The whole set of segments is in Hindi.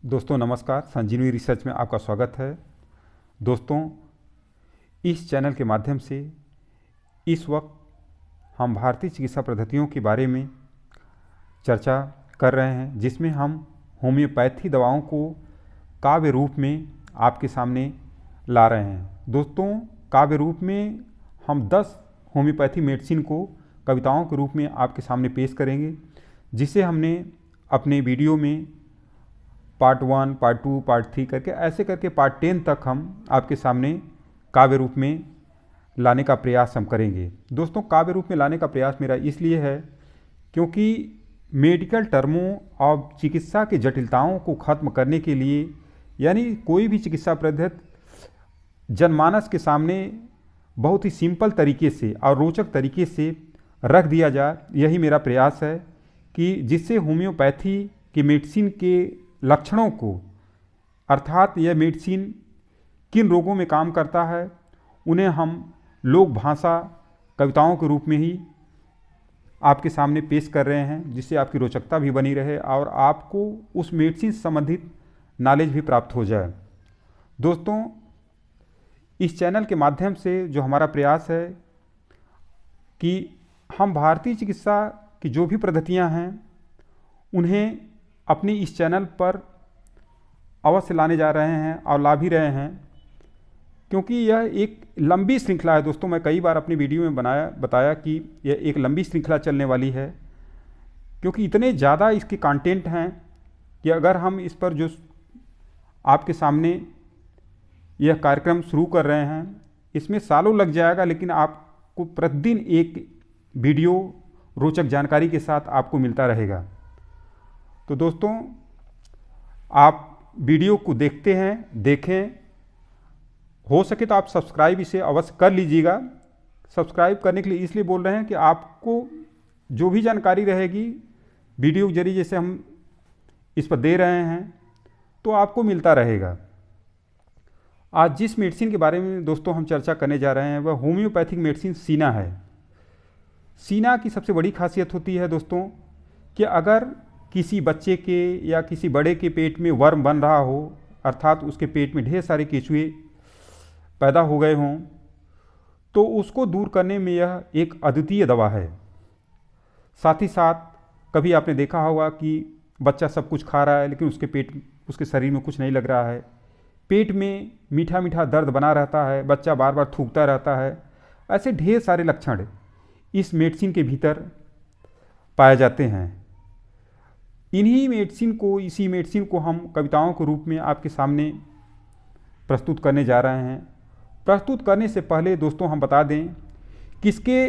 दोस्तों नमस्कार, संजीवनी रिसर्च में आपका स्वागत है। दोस्तों, इस चैनल के माध्यम से इस वक्त हम भारतीय चिकित्सा पद्धतियों के बारे में चर्चा कर रहे हैं, जिसमें हम होम्योपैथी दवाओं को काव्य रूप में आपके सामने ला रहे हैं। दोस्तों, काव्य रूप में हम 10 होम्योपैथी मेडिसिन को कविताओं के रूप में आपके सामने पेश करेंगे, जिसे हमने अपने वीडियो में पार्ट 1, पार्ट 2, पार्ट 3 करके ऐसे करके पार्ट 10 तक हम आपके सामने काव्य रूप में लाने का प्रयास हम करेंगे। दोस्तों, काव्य रूप में लाने का प्रयास मेरा इसलिए है क्योंकि मेडिकल टर्मों और चिकित्सा की जटिलताओं को ख़त्म करने के लिए, यानी कोई भी चिकित्सा पद्धति जनमानस के सामने बहुत ही सिंपल तरीके से और रोचक तरीके से रख दिया जाए, यही मेरा प्रयास है कि जिससे होम्योपैथी की मेडिसिन के लक्षणों को, अर्थात यह मेडिसिन किन रोगों में काम करता है, उन्हें हम लोक भाषा कविताओं के रूप में ही आपके सामने पेश कर रहे हैं, जिससे आपकी रोचकता भी बनी रहे और आपको उस मेडिसिन संबंधित नॉलेज भी प्राप्त हो जाए। दोस्तों, इस चैनल के माध्यम से जो हमारा प्रयास है कि हम भारतीय चिकित्सा की जो भी पद्धतियाँ हैं उन्हें अपनी इस चैनल पर अवश्य लाने जा रहे हैं और ला भी रहे हैं, क्योंकि यह एक लंबी श्रृंखला है। दोस्तों, मैं कई बार अपनी वीडियो में बताया कि यह एक लंबी श्रृंखला चलने वाली है, क्योंकि इतने ज़्यादा इसके कंटेंट हैं कि अगर हम इस पर जो आपके सामने यह कार्यक्रम शुरू कर रहे हैं, इसमें सालों लग जाएगा, लेकिन आपको प्रतिदिन एक वीडियो रोचक जानकारी के साथ आपको मिलता रहेगा। तो दोस्तों, आप वीडियो को देखें, हो सके तो आप सब्सक्राइब इसे अवश्य कर लीजिएगा। सब्सक्राइब करने के लिए इसलिए बोल रहे हैं कि आपको जो भी जानकारी रहेगी वीडियो के जरिए जैसे हम इस पर दे रहे हैं तो आपको मिलता रहेगा। आज जिस मेडिसिन के बारे में दोस्तों हम चर्चा करने जा रहे हैं वह होम्योपैथिक मेडिसिन सीना है। सीना की सबसे बड़ी खासियत होती है दोस्तों कि अगर किसी बच्चे के या किसी बड़े के पेट में वर्म बन रहा हो, अर्थात उसके पेट में ढेर सारे केंचुए पैदा हो गए हों, तो उसको दूर करने में यह एक अद्वितीय दवा है। साथ ही साथ कभी आपने देखा होगा कि बच्चा सब कुछ खा रहा है लेकिन उसके शरीर में कुछ नहीं लग रहा है, पेट में मीठा मीठा दर्द बना रहता है, बच्चा बार बार थूकता रहता है। ऐसे ढेर सारे लक्षण इस मेडिसिन के भीतर पाए जाते हैं। इसी मेडिसिन को हम कविताओं के रूप में आपके सामने प्रस्तुत करने जा रहे हैं। प्रस्तुत करने से पहले दोस्तों हम बता दें कि इसके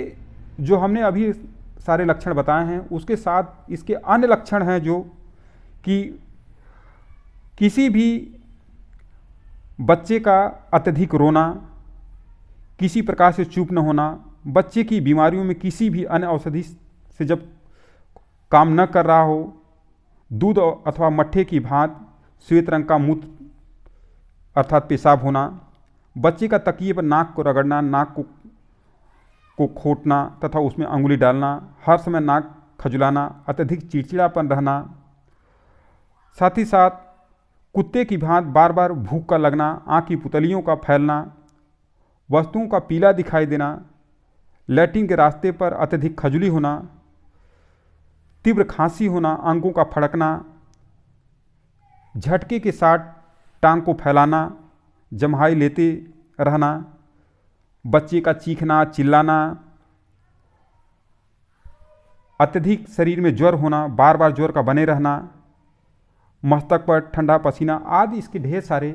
जो हमने अभी सारे लक्षण बताए हैं उसके साथ इसके अन्य लक्षण हैं, जो कि किसी भी बच्चे का अत्यधिक रोना, किसी प्रकार से चुप न होना, बच्चे की बीमारियों में किसी भी अन्य औषधि से जब काम न कर रहा हो, दूध अथवा मट्ठे की भांति श्वेत रंग का मूत्र अर्थात पेशाब होना, बच्चे का तकिए पर नाक को रगड़ना, नाक को खोटना तथा उसमें अंगुली डालना, हर समय नाक खजुलाना, अत्यधिक चिड़चिड़ापन रहना, साथ ही साथ कुत्ते की भांति बार बार भूख का लगना, आँख की पुतलियों का फैलना, वस्तुओं का पीला दिखाई देना, लैट्रिन के रास्ते पर अत्यधिक खजुली होना, तीव्र खांसी होना, अंगों का फड़कना, झटके के साथ टांग को फैलाना, जम्हाई लेते रहना, बच्चे का चीखना, चिल्लाना, अत्यधिक शरीर में ज्वर होना, बार बार ज्वर का बने रहना, मस्तक पर ठंडा पसीना आदि इसके ढेर सारे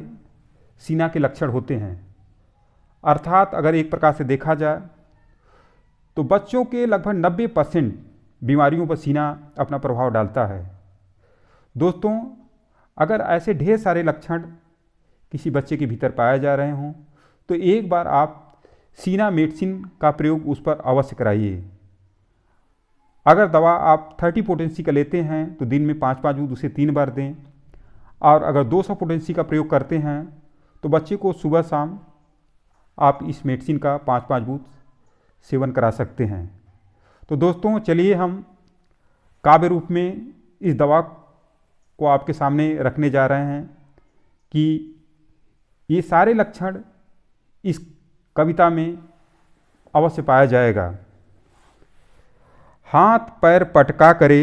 सीना के लक्षण होते हैं। अर्थात अगर एक प्रकार से देखा जाए तो बच्चों के लगभग 90% बीमारियों पर सीना अपना प्रभाव डालता है। दोस्तों, अगर ऐसे ढेर सारे लक्षण किसी बच्चे के भीतर पाए जा रहे हों तो एक बार आप सीना मेडिसिन का प्रयोग उस पर अवश्य कराइए। अगर दवा आप 30 पोटेंसी का लेते हैं तो दिन में 5-5 बूंद उसे 3 बार दें, और अगर 200 पोटेंसी का प्रयोग करते हैं तो बच्चे को सुबह शाम आप इस मेडिसिन का 5-5 बूंद सेवन करा सकते हैं। तो दोस्तों, चलिए हम काव्य रूप में इस दवा को आपके सामने रखने जा रहे हैं कि ये सारे लक्षण इस कविता में अवश्य पाया जाएगा। हाथ पैर पटका करे,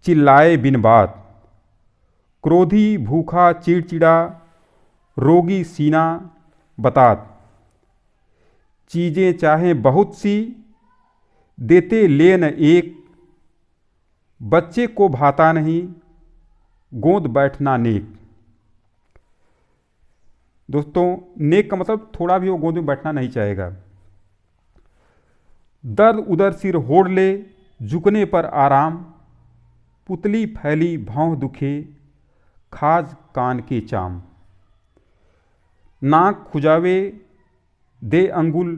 चिल्लाए बिन बात, क्रोधी भूखा चिड़चिड़ा, रोगी सीना बतात, चीज़ें चाहें बहुत सी, देते ले न एक, बच्चे को भाता नहीं, गोद बैठना नेक। दोस्तों, नेक का मतलब थोड़ा भी वो गोद में बैठना नहीं चाहेगा। दर्द उधर सिर होड़ ले, झुकने पर आराम, पुतली फैली भौं दुखे, खाज कान के चाम, नाक खुजावे दे अंगुल,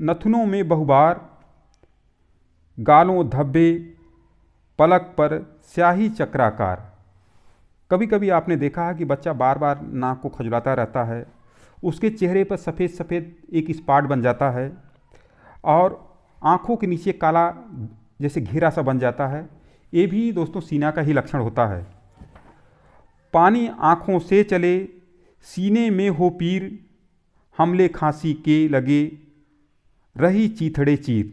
नथुनों में बहुबार, गालों धब्बे, पलक पर स्याही चक्राकार। कभी कभी आपने देखा है कि बच्चा बार बार नाक को खजुलाता रहता है, उसके चेहरे पर सफ़ेद सफ़ेद एक स्पॉट बन जाता है और आँखों के नीचे काला जैसे घेरा सा बन जाता है। ये भी दोस्तों सीना का ही लक्षण होता है। पानी आँखों से चले, सीने में हो पीर, हमले खांसी के लगे, रही चीथड़े चीर,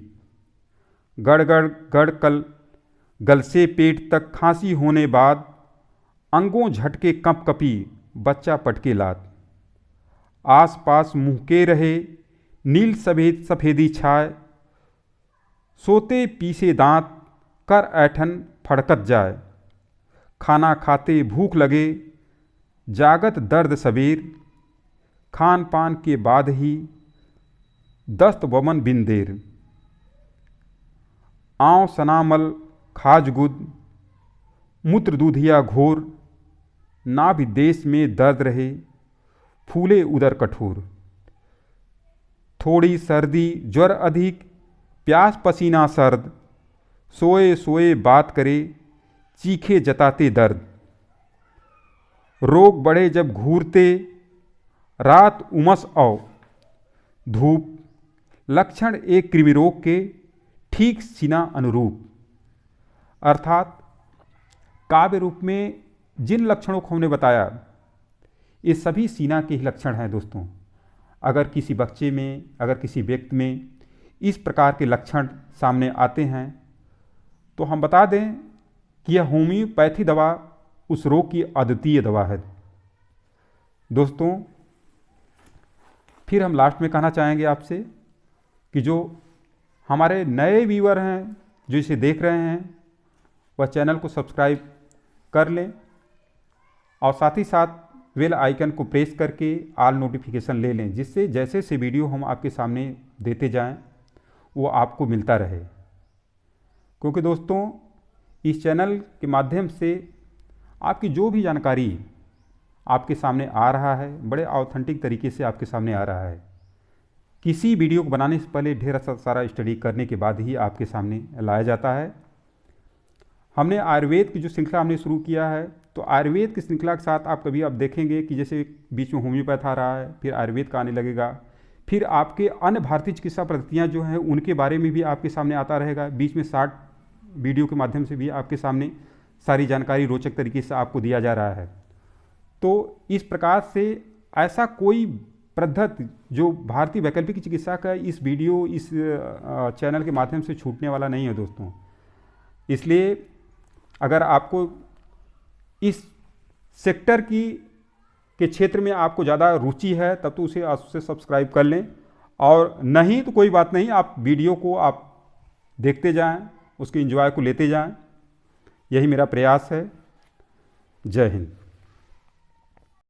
गड़गड़ गड़कल गल से पेट तक खांसी होने बाद, अंगों झटके कंपकपी, बच्चा पटके लात, आस पास मुँह के रहे, नील सफेद सफ़ेदी छाए, सोते पीसे दांत, कर ऐठन फड़कत जाए, खाना खाते भूख लगे, जागत दर्द सबेर, खान पान के बाद ही दस्त वमन बिन देर, आँव सनामल खाज गुद, मूत्र दूधिया घोर, नाभि विदेश में दर्द रहे, फूले उदर कठोर, थोड़ी सर्दी ज्वर अधिक, प्यास पसीना सर्द, सोए सोए बात करे, चीखे जताते दर्द, रोग बढ़े जब घूरते, रात उमस औ धूप, लक्षण एक कृमि रोग के, ठीक सीना अनुरूप। अर्थात काव्य रूप में जिन लक्षणों को हमने बताया, ये सभी सीना के ही लक्षण हैं दोस्तों। अगर किसी बच्चे में, अगर किसी व्यक्ति में इस प्रकार के लक्षण सामने आते हैं तो हम बता दें कि यह होम्योपैथी दवा उस रोग की अद्वितीय दवा है। दोस्तों, फिर हम लास्ट में कहना चाहेंगे आपसे कि जो हमारे नए व्यूअर हैं, जो इसे देख रहे हैं, वह चैनल को सब्सक्राइब कर लें और साथ ही साथ बेल आइकन को प्रेस करके ऑल नोटिफिकेशन ले लें, जिससे जैसे से वीडियो हम आपके सामने देते जाएं वो आपको मिलता रहे। क्योंकि दोस्तों, इस चैनल के माध्यम से आपकी जो भी जानकारी आपके सामने आ रहा है, बड़े ऑथेंटिक तरीके से आपके सामने आ रहा है। किसी वीडियो को बनाने से पहले ढेर सारा स्टडी करने के बाद ही आपके सामने लाया जाता है। हमने आयुर्वेद की जो श्रृंखला हमने शुरू किया है, तो आयुर्वेद की श्रृंखला के साथ आप कभी आप देखेंगे कि जैसे बीच में होम्योपैथ आ रहा है, फिर आयुर्वेद का आने लगेगा, फिर आपके अन्य भारतीय चिकित्सा पद्धतियाँ जो हैं उनके बारे में भी आपके सामने आता रहेगा। बीच में शॉर्ट वीडियो के माध्यम से भी आपके सामने सारी जानकारी रोचक तरीके से आपको दिया जा रहा है। तो इस प्रकार से ऐसा कोई पद्धति जो भारतीय वैकल्पिक चिकित्सा का इस वीडियो, इस चैनल के माध्यम से छूटने वाला नहीं है दोस्तों। इसलिए अगर आपको इस सेक्टर के क्षेत्र में आपको ज़्यादा रुचि है तब तो उसे सब्सक्राइब कर लें, और नहीं तो कोई बात नहीं, आप वीडियो को आप देखते जाएं, उसके एंजॉय को लेते जाएं। यही मेरा प्रयास है। जय हिंद।